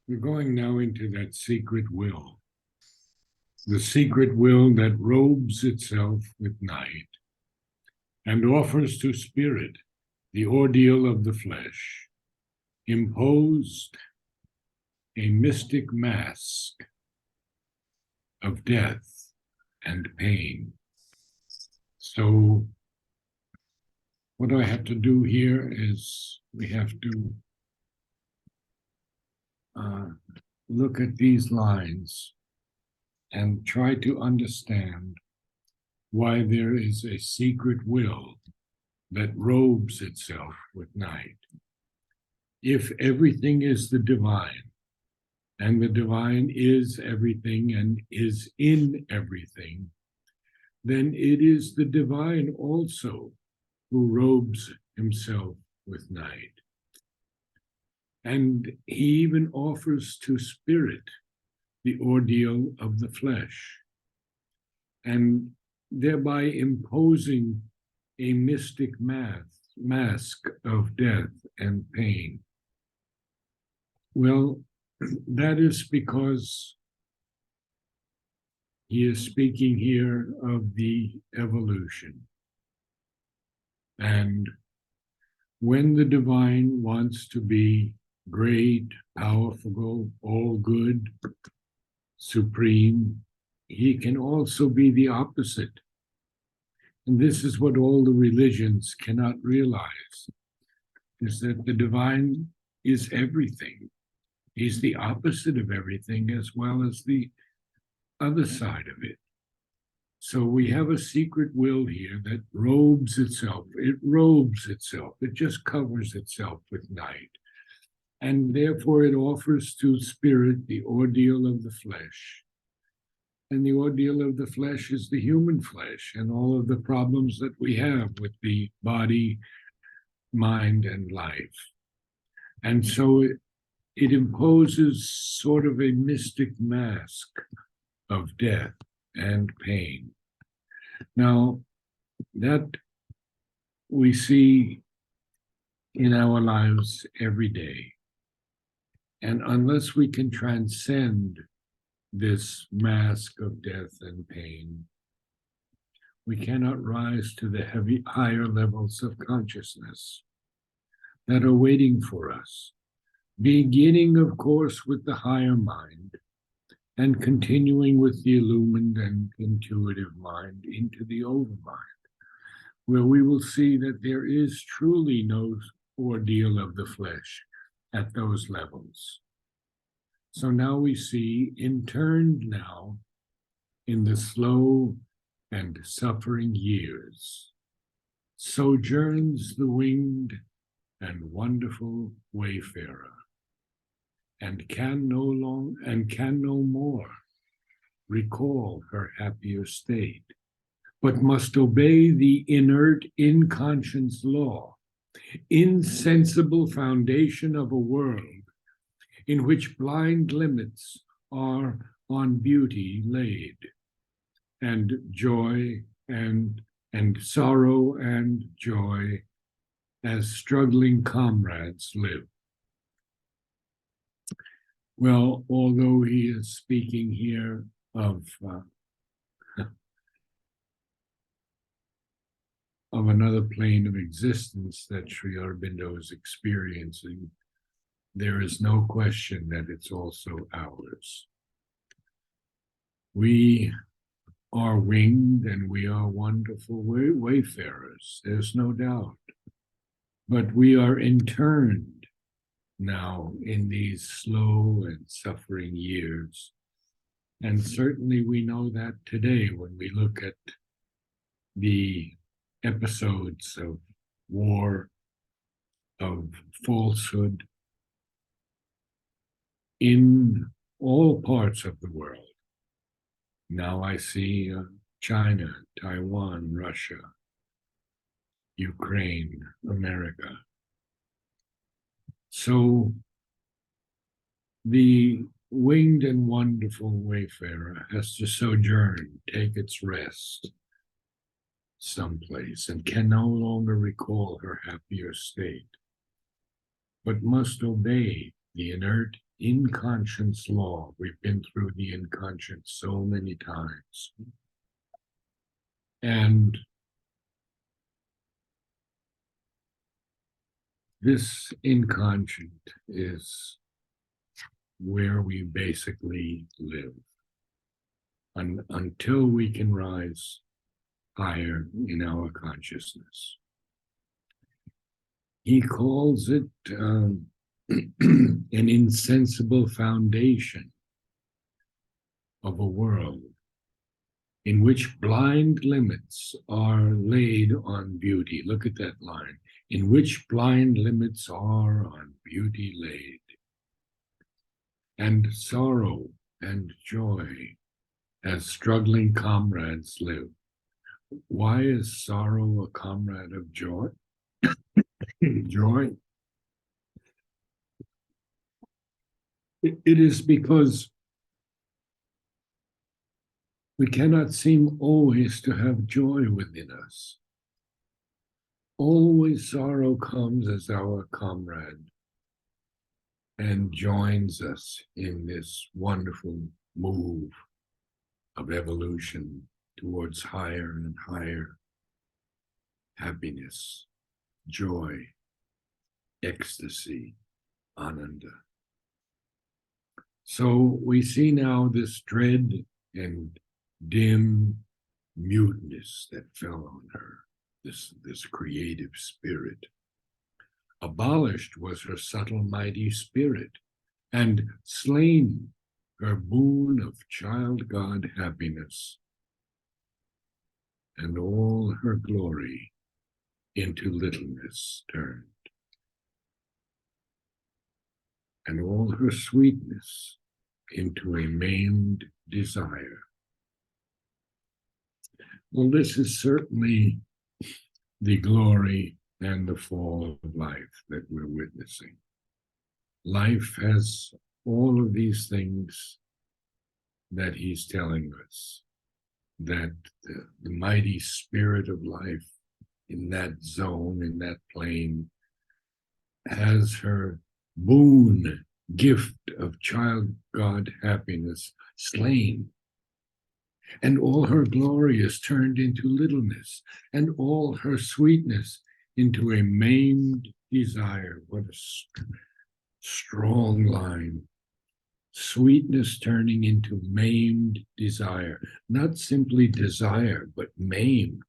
We're going now into that secret will, the secret will that robes itself with night and offers to spirit the ordeal of the flesh, imposed a mystic mask of death and pain. So what I have to do here is we have to look at these lines and try to understand why there is a secret will that robes itself with night. If everything is the divine, and the divine is everything and is in everything, then it is the divine also who robes himself with night. And he even offers to spirit the ordeal of the flesh, and thereby imposing a mystic mask of death and pain. Well, that is because he is speaking here of the evolution. And when the divine wants to be great, powerful, all good, supreme, he can also be the opposite. And this is what all the religions cannot realize, is that the divine is everything. He's the opposite of everything as well as the other side of it. So we have a secret will here that robes itself. It robes itself. It just covers itself with night. And therefore it offers to spirit the ordeal of the flesh. And the ordeal of the flesh is the human flesh and all of the problems that we have with the body, mind, and life. And so it imposes sort of a mystic mask of death and pain. Now, that we see in our lives every day. And unless we can transcend this mask of death and pain, we cannot rise to the higher levels of consciousness that are waiting for us, beginning, of course, with the higher mind and continuing with the illumined and intuitive mind into the overmind, where we will see that there is truly no ordeal of the flesh at those levels. So now we see, interned now in the slow and suffering years, sojourns the winged and wonderful wayfarer, and can no more recall her happier state, but must obey the inert, inconscious law, insensible foundation of a world in which blind limits are on beauty laid, and joy and sorrow and joy as struggling comrades live. Well, although he is speaking here of another plane of existence that Sri Aurobindo is experiencing, there is no question that it's also ours. We are winged and we are wonderful wayfarers, there's no doubt. But we are interned now in these slow and suffering years. And certainly we know that today when we look at the episodes of war, of falsehood in all parts of the world. Now I see China, Taiwan, Russia, Ukraine, America. So the winged and wonderful wayfarer has to sojourn, take its rest someplace, and can no longer recall her happier state, but must obey the inert inconscience law. We've been through the inconscience so many times. And this inconscient is where we basically live until we can rise higher in our consciousness. He calls it an insensible foundation of a world in which blind limits are laid on beauty. Look at that line. In which blind limits are on beauty laid, and sorrow and joy as struggling comrades live. Why is sorrow a comrade of joy? Joy. It is because we cannot seem always to have joy within us. Always sorrow comes as our comrade and joins us in this wonderful move of evolution towards higher and higher happiness, joy, ecstasy, ananda. So we see now this dread and dim muteness that fell on her, this creative spirit. Abolished was her subtle, mighty spirit, and slain her boon of child God happiness, and all her glory into littleness turned, and all her sweetness into a maimed desire. Well, this is certainly the glory and the fall of life that we're witnessing. Life has all of these things that he's telling us, that the mighty spirit of life in that zone, in that plane, has her boon, gift of child God happiness slain. And all her glory is turned into littleness, and all her sweetness into a maimed desire. What a strong line. Sweetness turning into maimed desire. Not simply desire, but maimed,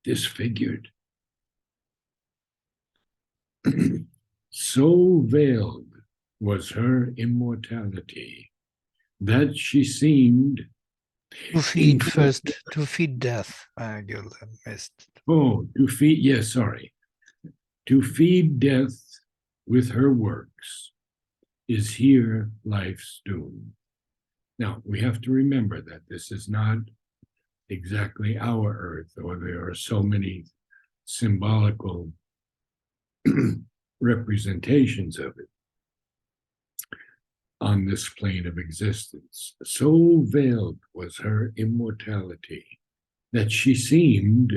disfigured. So veiled was her immortality that she seemed to feed death. You missed. Oh, to feed, yes, sorry. To feed death with her works is here life's doom. Now, we have to remember that this is not exactly our earth, or there are so many symbolical representations of it on this plane of existence. So veiled was her immortality that she seemed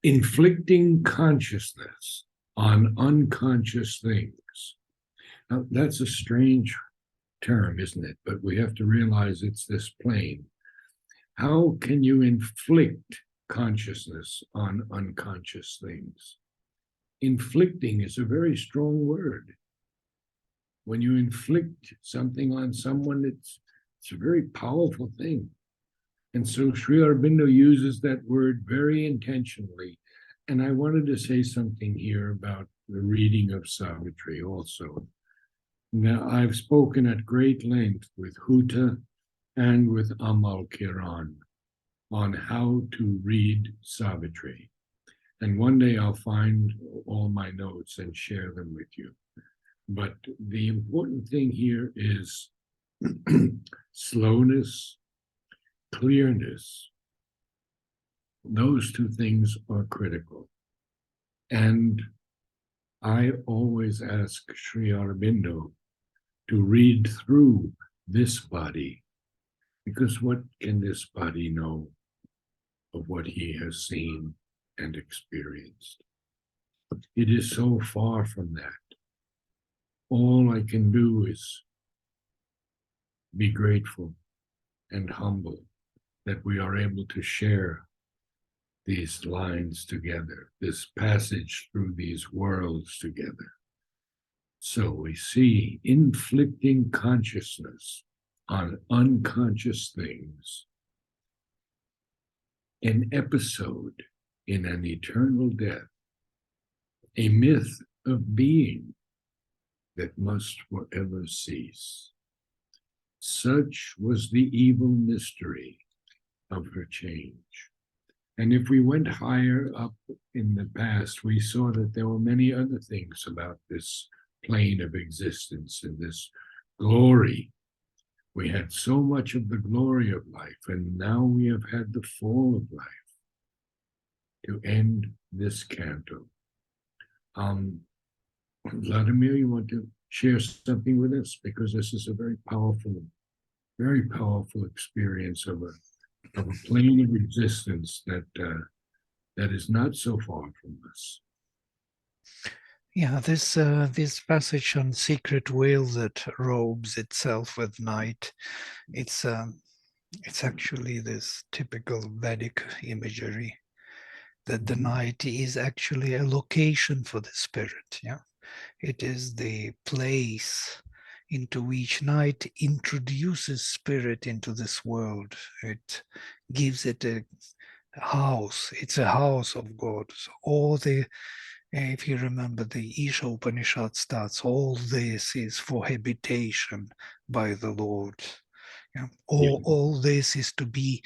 inflicting consciousness on unconscious things. Now, that's a strange term, isn't it? But we have to realize it's this plane. How can you inflict consciousness on unconscious things? Inflicting is a very strong word. When you inflict something on someone, it's a very powerful thing. And so Sri Aurobindo uses that word very intentionally. And I wanted to say something here about the reading of Savitri also. Now, I've spoken at great length with Huta and with Amal Kiran on how to read Savitri. And one day I'll find all my notes and share them with you. But the important thing here is slowness, clearness. Those two things are critical. And I always ask Sri Aurobindo to read through this body, because what can this body know of what he has seen and experienced? It is so far from that. all I can do is be grateful and humble that we are able to share these lines together, this passage through these worlds together. So we see inflicting consciousness on unconscious things, an episode in an eternal death, a myth of being that must forever cease. Such was the evil mystery of her change. And if we went higher up in the past, we saw that there were many other things about this plane of existence and this glory. We had so much of the glory of life, and now we have had the fall of life to end this canto. Vladimir, you want to share something with us? Because this is a very powerful experience of a plane of existence that is not so far from us. Yeah, this passage on secret will that robes itself with night, it's actually this typical Vedic imagery that the night is actually a location for the spirit. Yeah, it is the place into which night introduces spirit into this world. It gives it a house. It's a house of God. So all the, if you remember, the Isha Upanishad starts, all this is for habitation by the Lord. Yeah. All this is to be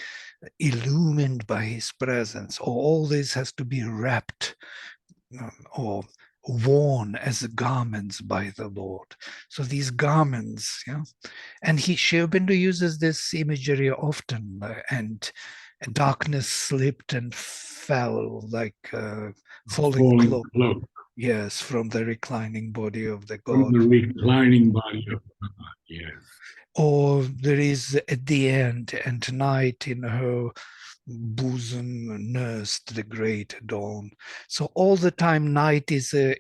illumined by his presence, or all this has to be wrapped or worn as garments by the Lord. So these garments, yeah, and Sri Aurobindo uses this imagery often, and darkness slipped and fell like a falling cloak. Yes, from the reclining body of the God. From the reclining body of God, yes. Or there is at the end, and night in her bosom nursed the great dawn. So all the time night is a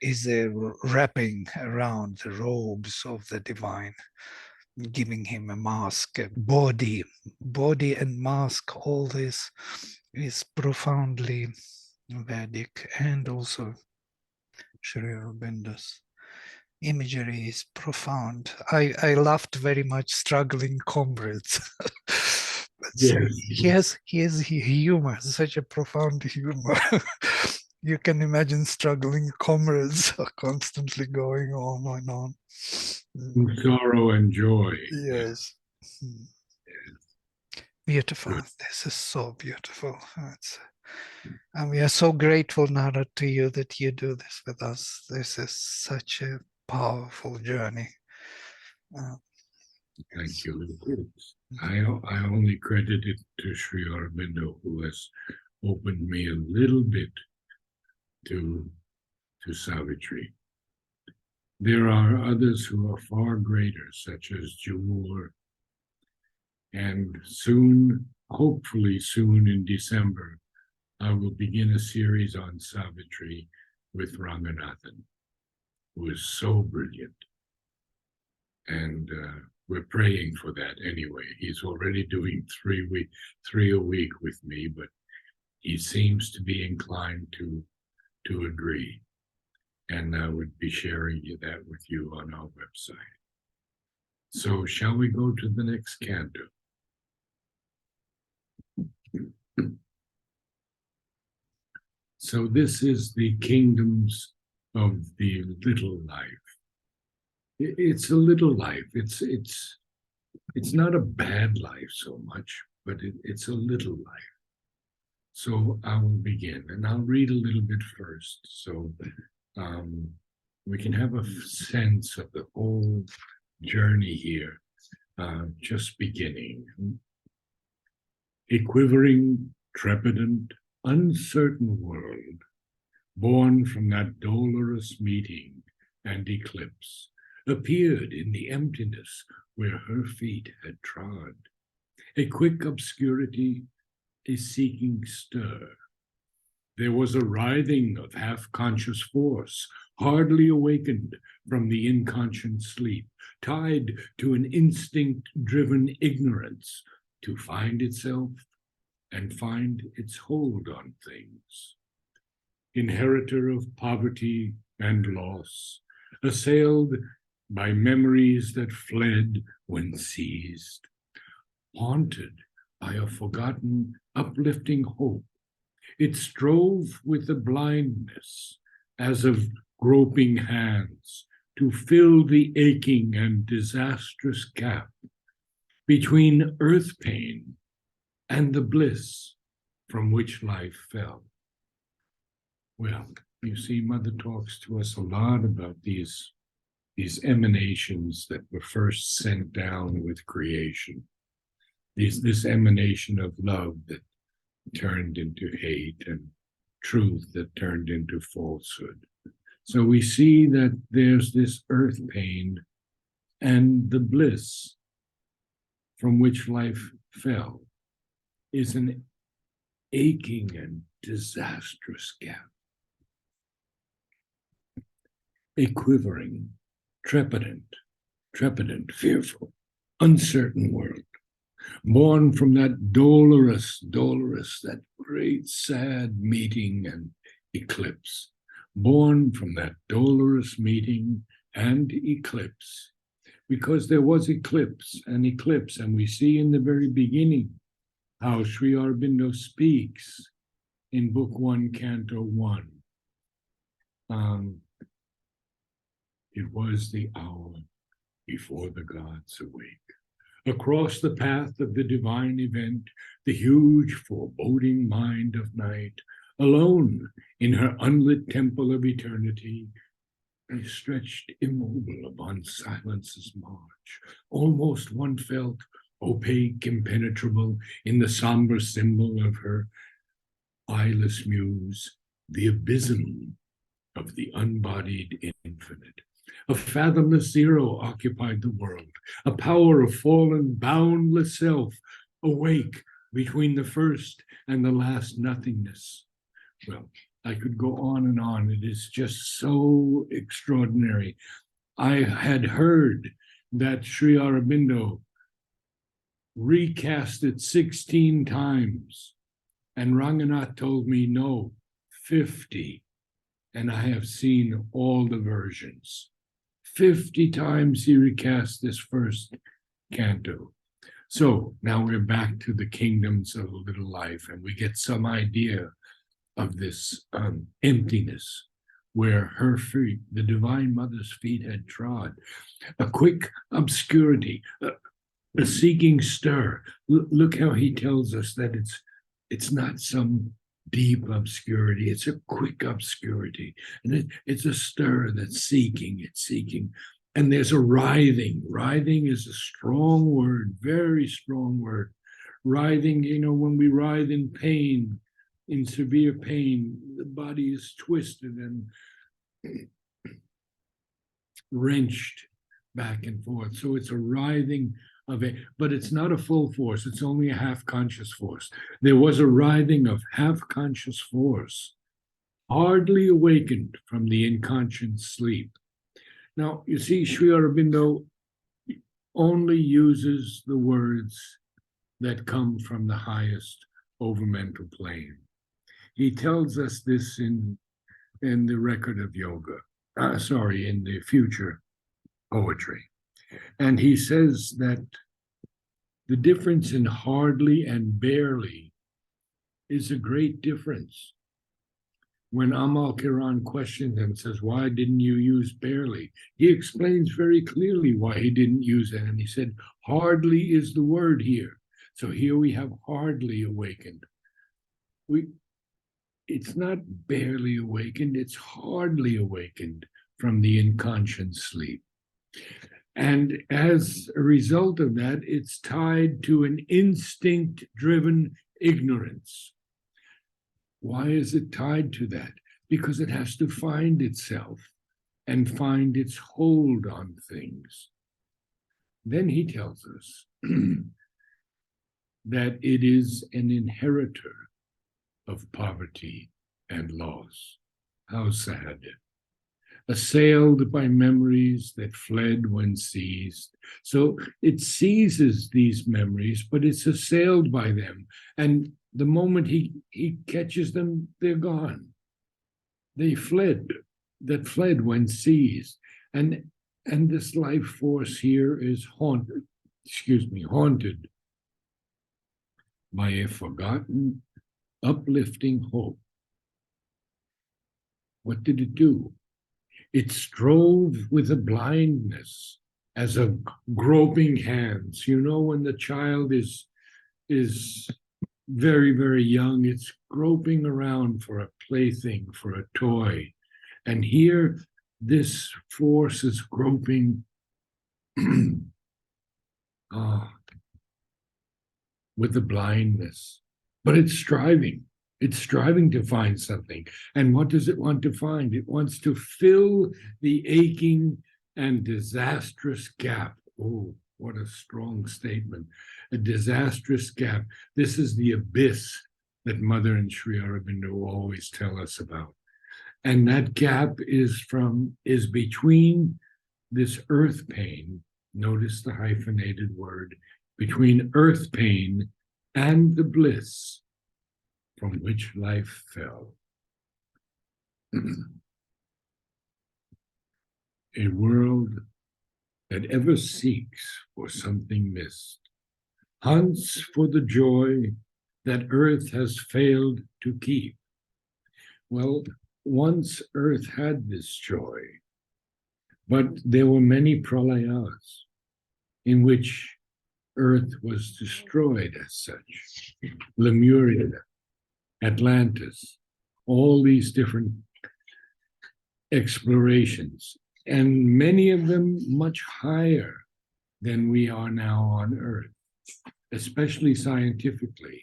wrapping around the robes of the divine, giving him a mask, a body and mask. All this is profoundly Vedic, and also Sri Aurobindo's imagery is profound. I laughed very much struggling comrades. Yes. He has humor, such a profound humor. You can imagine struggling comrades constantly going on and on. Sorrow and joy. Yes. Beautiful. Good. This is so beautiful. And we are so grateful, Nara, to you that you do this with us. This is such a powerful journey. Thank you. I only credit it to Sri Aurobindo, who has opened me a little bit to Savitri. There are others who are far greater, such as Jamur, and soon, hopefully soon in December, I will begin a series on Savitri with Ranganathan, who is so brilliant. And we're praying for that anyway. He's already doing three a week with me, but he seems to be inclined to agree. And I would be sharing that with you on our website. So shall we go to the next canto? So this is the kingdoms of the little life. It's a little life. It's not a bad life so much, but it's a little life. So I will begin, and I'll read a little bit first, so we can have a sense of the whole journey here, just beginning. A quivering, trepidant, uncertain world, born from that dolorous meeting and eclipse, appeared in the emptiness where her feet had trod. A quick obscurity, a seeking stir. There was a writhing of half-conscious force, hardly awakened from the inconscient sleep, tied to an instinct-driven ignorance to find itself and find its hold on things. Inheritor of poverty and loss, assailed by memories that fled when seized, haunted by a forgotten, uplifting hope. It strove with the blindness as of groping hands to fill the aching and disastrous gap between earth pain and the bliss from which life fell. Well, you see, Mother talks to us a lot about these emanations that were first sent down with creation. This emanation of love that turned into hate and truth that turned into falsehood. So we see that there's this earth pain and the bliss from which life fell is an aching and disastrous gap. A quivering, trepidant, fearful, uncertain world, born from that dolorous, that great sad meeting and eclipse, born from that dolorous meeting and eclipse, because there was eclipse, and we see in the very beginning how Sri Aurobindo speaks in Book 1, Canto 1. It was the hour before the gods awake. Across the path of the divine event, the huge foreboding mind of night, alone in her unlit temple of eternity, stretched immobile upon silence's march. Almost one felt opaque, impenetrable in the somber symbol of her eyeless muse, the abysm of the unbodied infinite. A fathomless zero occupied the world, a power of fallen, boundless self, awake between the first and the last nothingness. Well, I could go on and on. It is just so extraordinary. I had heard that Sri Aurobindo recast it 16 times, and Ranganath told me no, 50. And I have seen all the versions. 50 times he recast this first canto. So now we're back to the kingdoms of a little life, and we get some idea of this emptiness where her feet, the Divine Mother's feet, had trod. A quick obscurity, a seeking stir. Look how he tells us that it's not some deep obscurity, it's a quick obscurity, and it's a stir that's seeking, it's seeking. And there's a writhing. Writhing is a strong word, very strong word. Writhing, when we writhe in pain, in severe pain, the body is twisted and wrenched back and forth. So it's a writhing of it, but it's not a full force. It's only a half-conscious force. There was a writhing of half-conscious force, hardly awakened from the inconscient sleep. Now, you see, Sri Aurobindo only uses the words that come from the highest overmental plane. He tells us this in the record of yoga, in the future poetry. And he says that the difference in hardly and barely is a great difference. When Amal Kiran questioned him, says, why didn't you use barely? He explains very clearly why he didn't use it. And he said, hardly is the word here. So here we have hardly awakened. It's not barely awakened, it's hardly awakened from the inconscient sleep. And as a result of that, it's tied to an instinct-driven ignorance. Why is it tied to that? Because it has to find itself and find its hold on things. Then he tells us that it is an inheritor of poverty and loss. How sad. Assailed by memories that fled when seized. So it seizes these memories, but it's assailed by them. And the moment he catches them, they're gone. They fled, that fled when seized. And this life force here is haunted by a forgotten, uplifting hope. What did it do? It strove with a blindness as of groping hands. You know, when the child is very, very young, it's groping around for a plaything, for a toy. And here, this force is groping with the blindness, but it's striving. It's striving to find something. And what does it want to find? It wants to fill the aching and disastrous gap. Oh, what a strong statement. A disastrous gap. This is the abyss that Mother and Sri Aurobindo always tell us about. And that gap is between this earth pain, notice the hyphenated word, between earth pain and the bliss from which life fell. A world that ever seeks for something missed, hunts for the joy that earth has failed to keep. Well, once earth had this joy, but there were many pralayas in which earth was destroyed as such. Lemuria, Atlantis, all these different explorations, and many of them much higher than we are now on Earth, especially scientifically.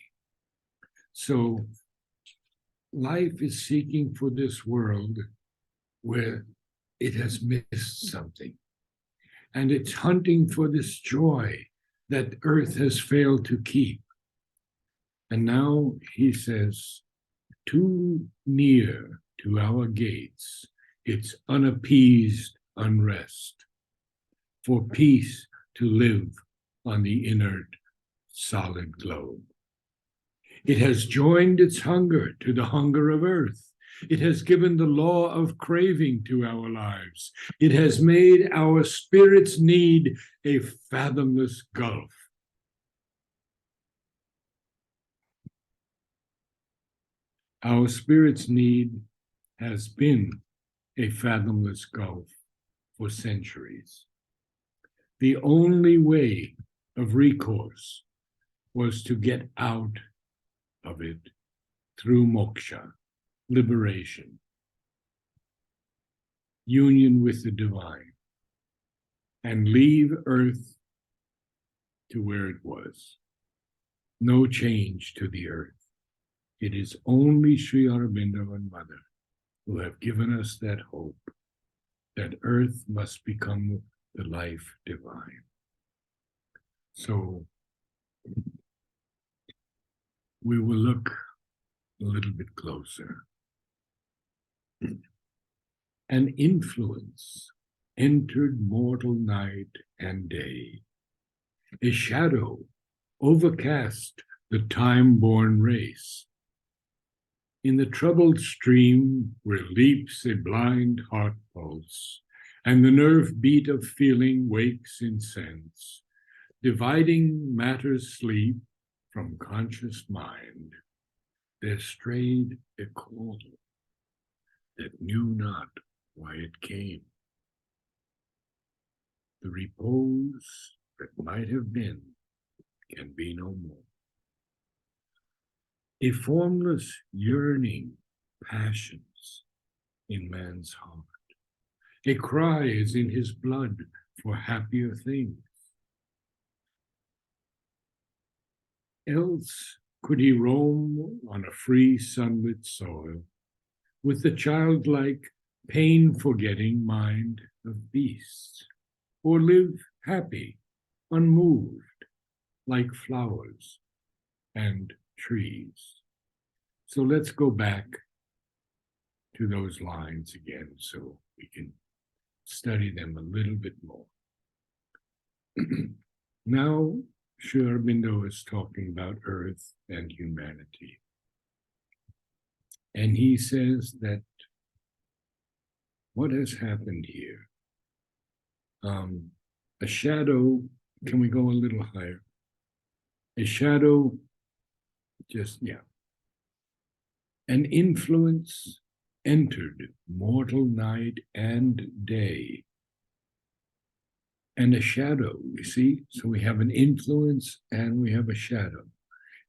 So life is seeking for this world where it has missed something, and it's hunting for this joy that Earth has failed to keep. And now he says, too near to our gates, its unappeased unrest, for peace to live on the inert, solid globe. It has joined its hunger to the hunger of earth. It has given the law of craving to our lives. It has made our spirit's need a fathomless gulf. Our spirit's need has been a fathomless gulf for centuries. The only way of recourse was to get out of it through moksha, liberation, union with the divine, and leave earth to where it was. No change to the earth. It is only Sri Aurobindo and Mother who have given us that hope that earth must become the life divine. So we will look a little bit closer. An influence entered mortal night and day. A shadow overcast the time-born race. In the troubled stream where leaps a blind heart pulse, and the nerve beat of feeling wakes in sense, dividing matter's sleep from conscious mind, there strayed a call that knew not why it came. The repose that might have been can be no more. A formless yearning passions in man's heart. A cry is in his blood for happier things. Else could he roam on a free sunlit soil with the childlike pain-forgetting mind of beasts, or live happy, unmoved, like flowers and trees. So let's go back to those lines again so we can study them a little bit more. Now, Sri Aurobindo is talking about earth and humanity. And he says that what has happened here? A shadow, can we go a little higher? A shadow, an influence entered mortal night and day. And a shadow, you see? So we have an influence and we have a shadow.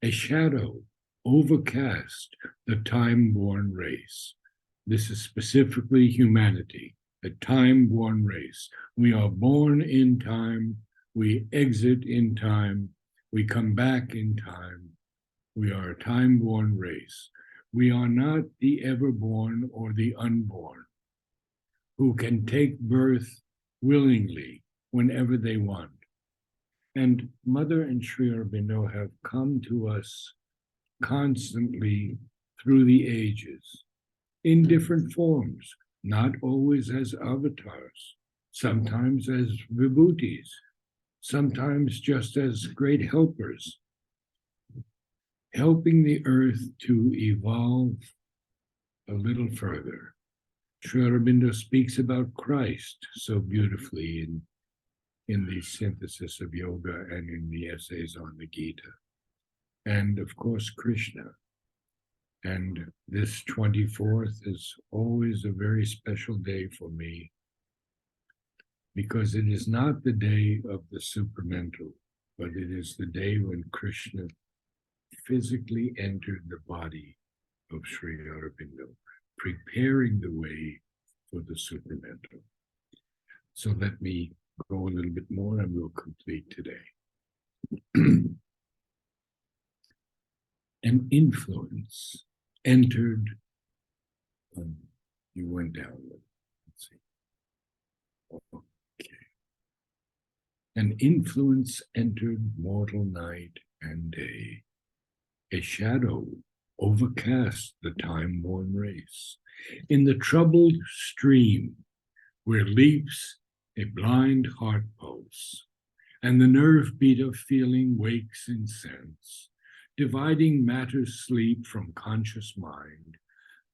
A shadow overcast the time-born race. This is specifically humanity, a time-born race. We are born in time, we exit in time, we come back in time. We are a time-born race. We are not the ever-born or the unborn who can take birth willingly whenever they want. And Mother and Sri Aurobindo have come to us constantly through the ages in different forms, not always as avatars, sometimes as vibhutis, sometimes just as great helpers, helping the earth to evolve a little further. Sri Aurobindo speaks about Christ so beautifully in the synthesis of yoga and in the essays on the Gita. And of course, Krishna. And this 24th is always a very special day for me because it is not the day of the supramental, but it is the day when Krishna physically entered the body of Sri Aurobindo, preparing the way for the supramental. So let me go a little bit more and we'll complete today. An influence entered, you went down, let's see. Okay. An influence entered mortal night and day. A shadow overcast the time-born race. In the troubled stream where leaps a blind heart pulse, and the nerve beat of feeling wakes in sense, dividing matter's sleep from conscious mind,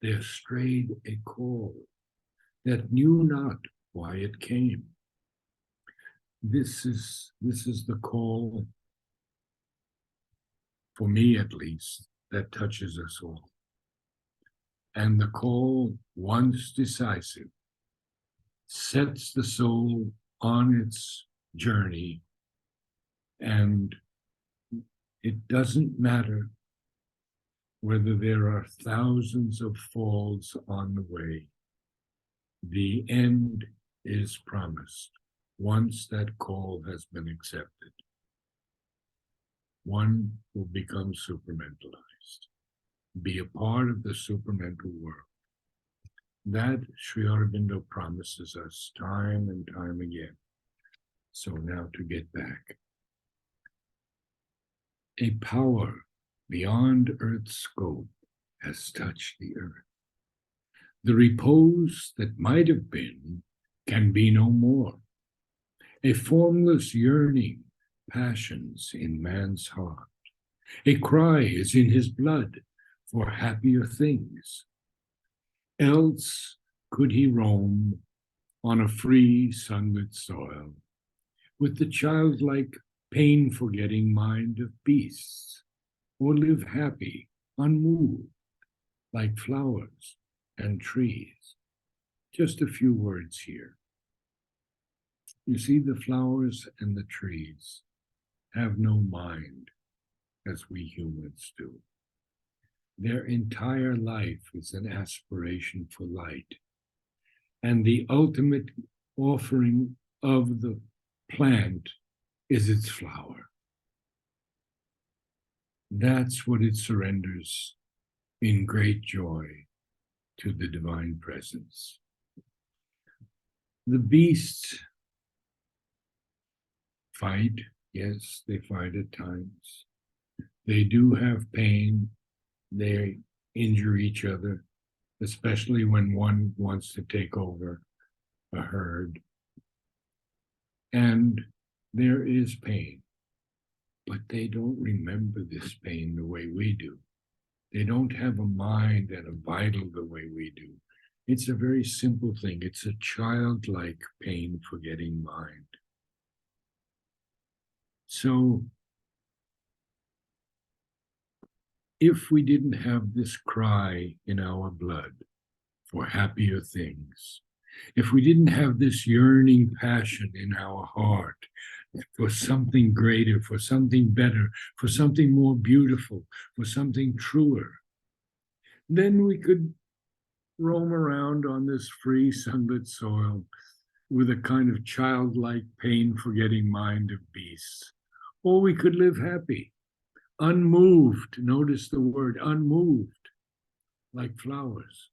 there strayed a call that knew not why it came. This is the call, for me at least, that touches us all. And the call, once decisive, sets the soul on its journey, and it doesn't matter whether there are thousands of falls on the way. The end is promised once that call has been accepted. One will become supramentalized, be a part of the supramental world. That Sri Aurobindo promises us time and time again. So now to get back. A power beyond Earth's scope has touched the earth. The repose that might have been can be no more. A formless yearning passions in man's heart. A cry is in his blood for happier things. Else could he roam on a free sunlit soil with the childlike pain-forgetting mind of beasts, or live happy, unmoved, like flowers and trees. Just a few words here. You see, the flowers and the trees have no mind as we humans do. Their entire life is an aspiration for light. And the ultimate offering of the plant is its flower. That's what it surrenders in great joy to the divine presence. The beasts fight, yes, they fight at times. They do have pain, they injure each other, especially when one wants to take over a herd. And there is pain, but they don't remember this pain the way we do. They don't have a mind and a vital the way we do. It's a very simple thing. It's a childlike pain-forgetting mind. So if we didn't have this cry in our blood for happier things, if we didn't have this yearning passion in our heart for something greater, for something better, for something more beautiful, for something truer, then we could roam around on this free sunlit soil with a kind of childlike pain-forgetting mind of beasts. Or we could live happy, unmoved, notice the word unmoved, like flowers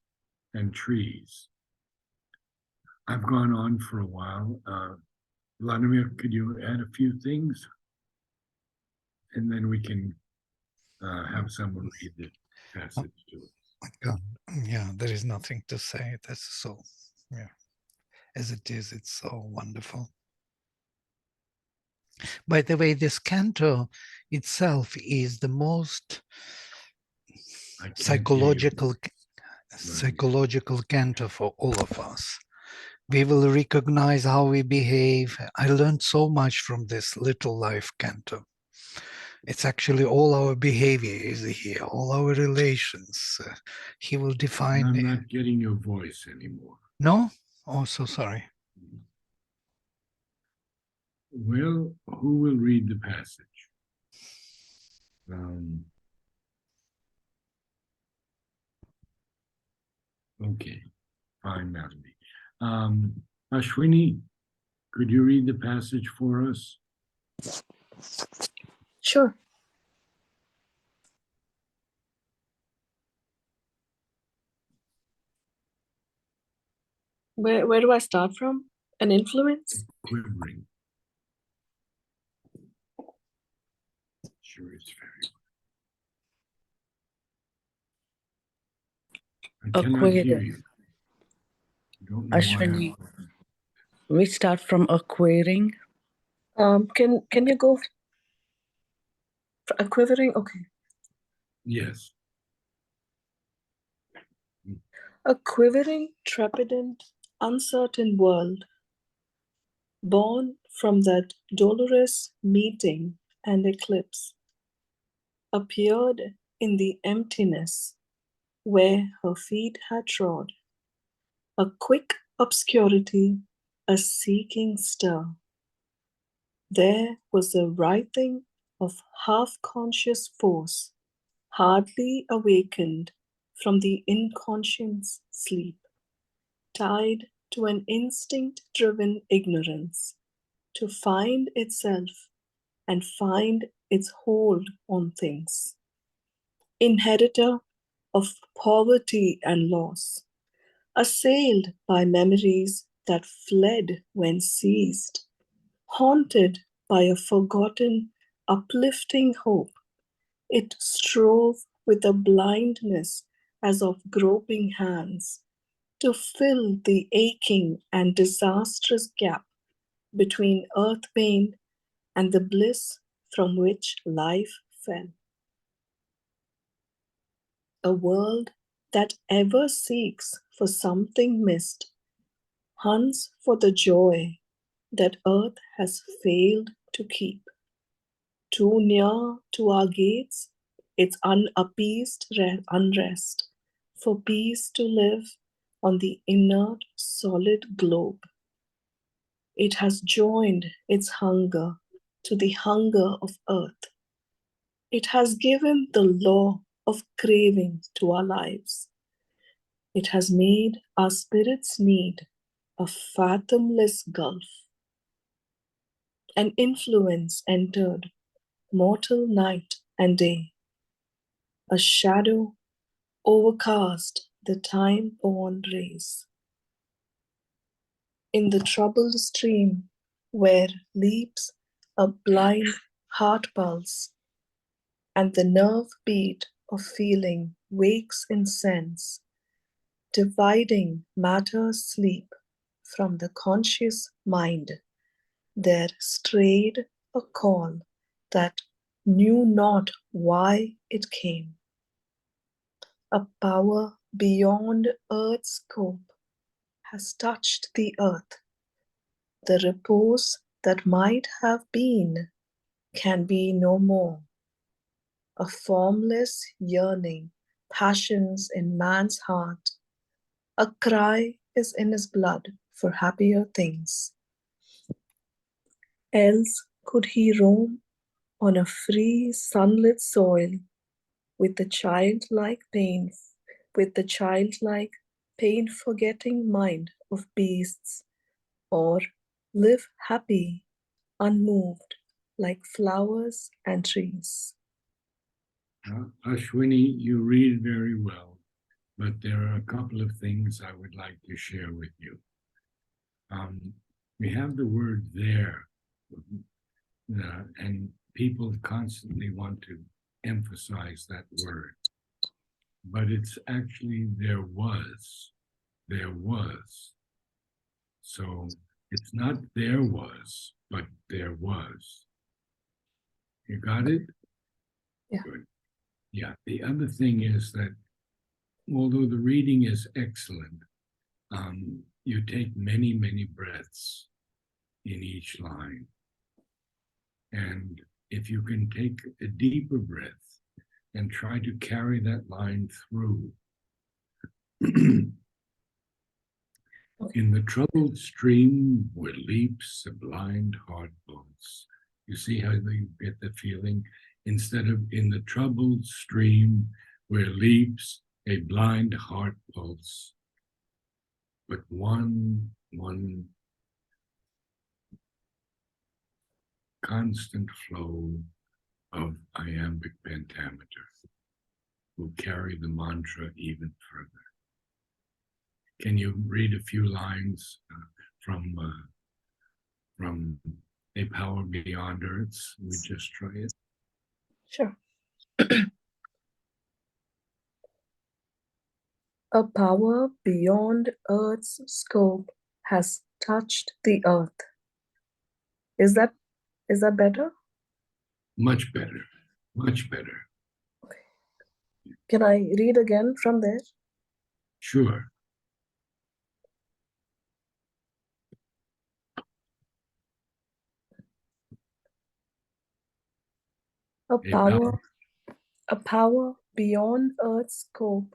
and trees. I've gone on for a while. Vladimir, could you add a few things? And then we can have someone read the passage to us. God, yeah, there is nothing to say. That's so, yeah, as it is, it's so wonderful. By the way, this canto itself is the most psychological canto for all of us. We will recognize how we behave. I learned so much from this Little Life canto. It's actually all our behavior is here, all our relations. He will define. I'm not getting your voice anymore. No? Oh, so sorry. Well, who will read the passage? Okay, fine, Natalie. Ashwini, could you read the passage for us? Sure. Where do I start from? An influence? Quivering. Sure, it's very. I cannot hear you. Don't know Ashwini, why we start from acquiring. Can you go a quivering? Okay. Yes. A quivering, trepidant, uncertain world, born from that dolorous meeting and eclipse, appeared in the emptiness where her feet had trod, a quick obscurity, a seeking stir. There was the writhing of half-conscious force, hardly awakened from the inconscious sleep, tied to an instinct-driven ignorance, to find itself and find its hold on things. Inheritor of poverty and loss, assailed by memories that fled when seized, haunted by a forgotten, uplifting hope, it strove with a blindness as of groping hands to fill the aching and disastrous gap between earth pain and the bliss from which life fell. A world that ever seeks for something missed, hunts for the joy that earth has failed to keep. Too near to our gates, its unappeased unrest, for peace to live on the inert solid globe. It has joined its hunger to the hunger of earth. It has given the law of craving to our lives. It has made our spirits' need a fathomless gulf. An influence entered mortal night and day. A shadow overcast the time-born race. In the troubled stream where leaps a blind heart pulse, and the nerve beat of feeling wakes in sense, dividing matter's sleep from the conscious mind, there strayed a call that knew not why it came. A power beyond earth's scope has touched the earth. The repose that might have been can be no more. A formless yearning passions in man's heart. A cry is in his blood for happier things. Else could he roam on a free sunlit soil with the childlike pain-forgetting mind of beasts, or live happy, unmoved, like flowers and trees. Ashwini, you read very well, but there are a couple of things I would like to share with you. We have the word there, and people constantly want to emphasize that word, but it's actually there was. So it's not there was, but there was. You got it? Yeah. Good. Yeah. The other thing is that although the reading is excellent, you take many, many breaths in each line. And if you can take a deeper breath and try to carry that line through. In the troubled stream where leaps a blind heart pulse. You see how you get the feeling? Instead of in the troubled stream where leaps a blind heart pulse, but one constant flow of iambic pentameter will carry the mantra even further. Can you read a few lines from A Power Beyond Earth's? We just try it. Sure. A power beyond earth's scope has touched the earth. Is that better? Much better, much better. Okay. Can I read again from there? Sure. A power beyond earth's scope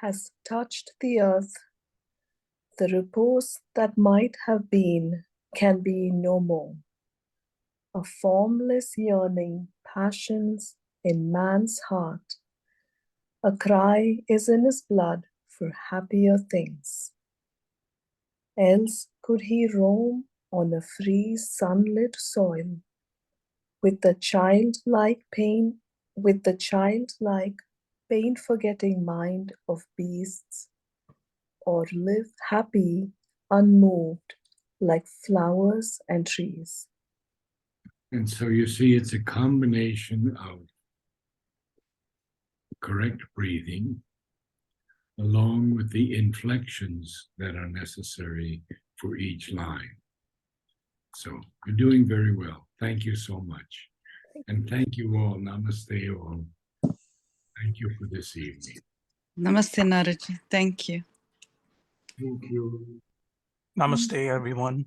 has touched the earth. The repose that might have been can be no more. A formless yearning passions in man's heart. A cry is in his blood for happier things. Else could he roam on a free sunlit soil with the childlike pain-forgetting mind of beasts, or live happy, unmoved, like flowers and trees. And so you see, it's a combination of correct breathing, along with the inflections that are necessary for each line. So you're doing very well. Thank you so much. And thank you all. Namaste all. Thank you for this evening. Namaste, Naraji. Thank you. Thank you. Namaste, everyone.